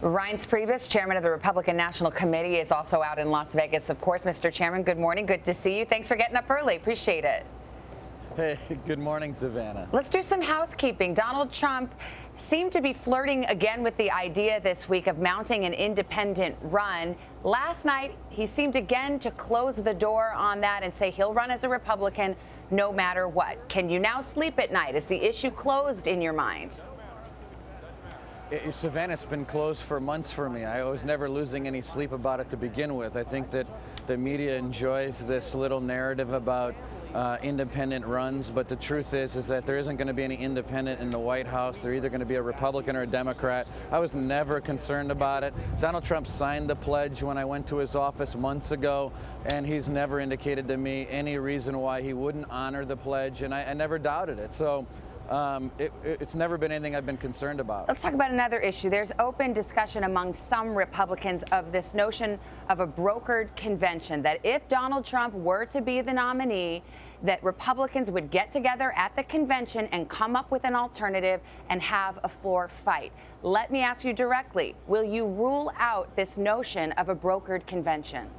Reince Priebus, chairman of the Republican National Committee, is also out in Las Vegas. Of course, Mr. Chairman, good morning. Good to see you. Thanks for getting up early. Appreciate it. Hey, good morning, Savannah. Let's do some housekeeping. Donald Trump seemed to be flirting again with the idea this week of mounting an independent run. Last night, he seemed again to close the door on that and say he'll run as a Republican no matter what. Can you now sleep at night? Is the issue closed in your mind? Savannah, it's been closed for months for me. I was never losing any sleep about it to begin with. I think that the media enjoys this little narrative about independent runs, but the truth is that there isn't going to be any independent in the White House. They're either going to be a Republican or a Democrat. I was never concerned about it. Donald Trump signed the pledge when I went to his office months ago, and he's never indicated to me any reason why he wouldn't honor the pledge, and I never doubted it. So it's never been anything I've been concerned about. Let's talk about another issue. There's open discussion among some Republicans of this notion of a brokered convention, that if Donald Trump were to be the nominee, that Republicans would get together at the convention and come up with an alternative and have a floor fight. Let me ask you directly, will you rule out this notion of a brokered convention?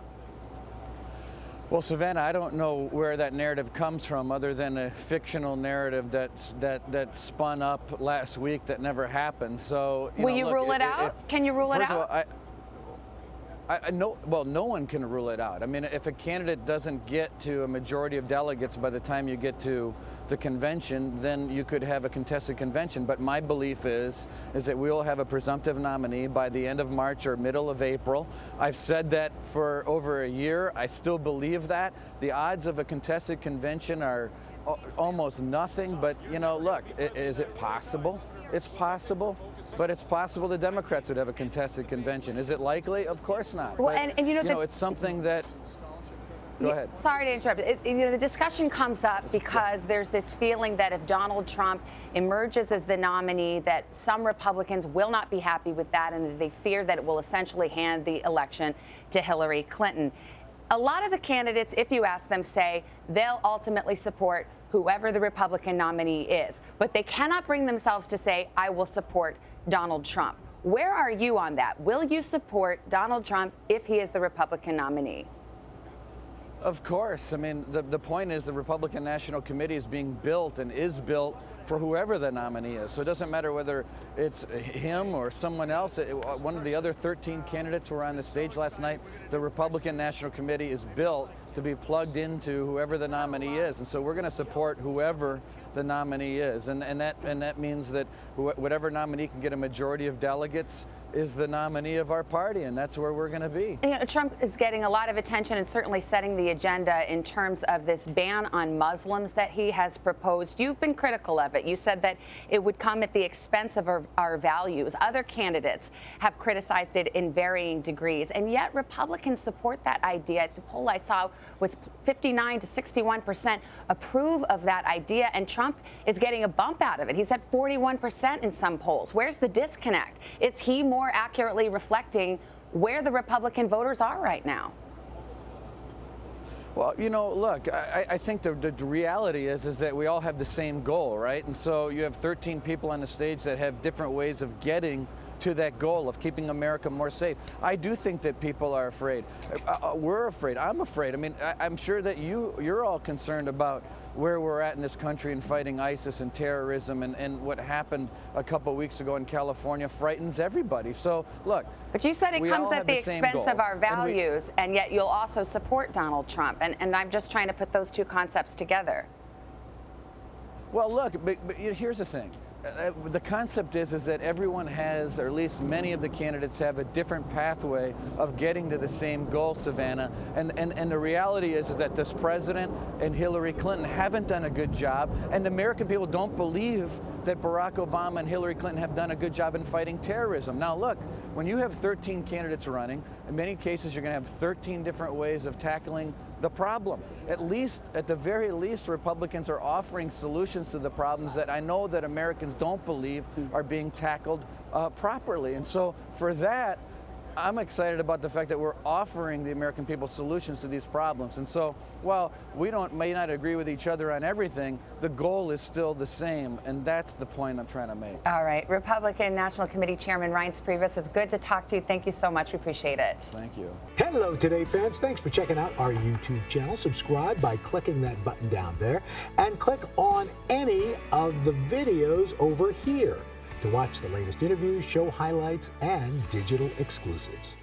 Well, Savannah, I don't know where that narrative comes from other than a fictional narrative that spun up last week that never happened. So, will you rule it out? Can you rule it out? No one can rule it out. I mean, if a candidate doesn't get to a majority of delegates by the time you get to the convention, then you could have a contested convention. But my belief is that we will have a presumptive nominee by the end of March or middle of April. I've said that for over a year. I still believe that. The odds of a contested convention are almost nothing. But, you know, look, is it possible? It's possible, but it's possible the Democrats would have a contested convention. Is it likely? Of course not. Well, but, and you know, it's something that. Go ahead. Sorry to interrupt. The discussion comes up because there's this feeling that if Donald Trump emerges as the nominee, that some Republicans will not be happy with that, and that they fear that it will essentially hand the election to Hillary Clinton. A lot of the candidates, if you ask them, say they'll ultimately support whoever the Republican nominee is, but they cannot bring themselves to say, I will support Donald Trump. Where are you on that? Will you support Donald Trump if he is the Republican nominee? Of course. I mean, the point is the Republican National Committee is being built and is built for whoever the nominee is. So it doesn't matter whether it's him or someone else. One of the other 13 candidates who were on the stage last night, the Republican National Committee is built to be plugged into whoever the nominee is. And so we're going to support whoever the nominee is. And that means that whatever nominee can get a majority of delegates is the nominee of our party, and that's where we're going to be. You know, Trump is getting a lot of attention and certainly setting the agenda in terms of this ban on Muslims that he has proposed. You've been critical of it. You said that it would come at the expense of our values. Other candidates have criticized it in varying degrees, and yet Republicans support that idea. The poll I saw was 59 to 61% approve of that idea, and Trump is getting a bump out of it. He's at 41% in some polls. Where's the disconnect? Is he more accurately reflecting where the Republican voters are right now? Well, you know, look, I think the reality is that we all have the same goal, right? And so you have 13 people on the stage that have different ways of getting to that goal of keeping America more safe. I do think that people are afraid. We're afraid. I'm afraid. I mean, I'm sure that you're all concerned about where we're at in this country and fighting ISIS and terrorism, and what happened a couple weeks ago in California frightens everybody. So, look. But you said it comes at the expense of our values, and yet you'll also support Donald Trump. And I'm just trying to put those two concepts together. Well, look, but here's the thing. The concept is that everyone has, or at least many of the candidates have, a different pathway of getting to the same goal, Savannah. And the reality is that this president and Hillary Clinton haven't done a good job, and the American people don't believe that Barack Obama and Hillary Clinton have done a good job in fighting terrorism. Now, look, when you have 13 candidates running, in many cases you're going to have 13 different ways of tackling the problem. At the very least, Republicans are offering solutions to the problems that I know that Americans don't believe are being tackled properly. And so for that, I'm excited about the fact that we're offering the American people solutions to these problems. And so, while we may not agree with each other on everything, the goal is still the same, and that's the point I'm trying to make. All right. Republican National Committee Chairman Reince Priebus, it's good to talk to you. Thank you so much. We appreciate it. Thank you. Hello, Today fans. Thanks for checking out our YouTube channel. Subscribe by clicking that button down there and click on any of the videos over here to watch the latest interviews, show highlights, and digital exclusives.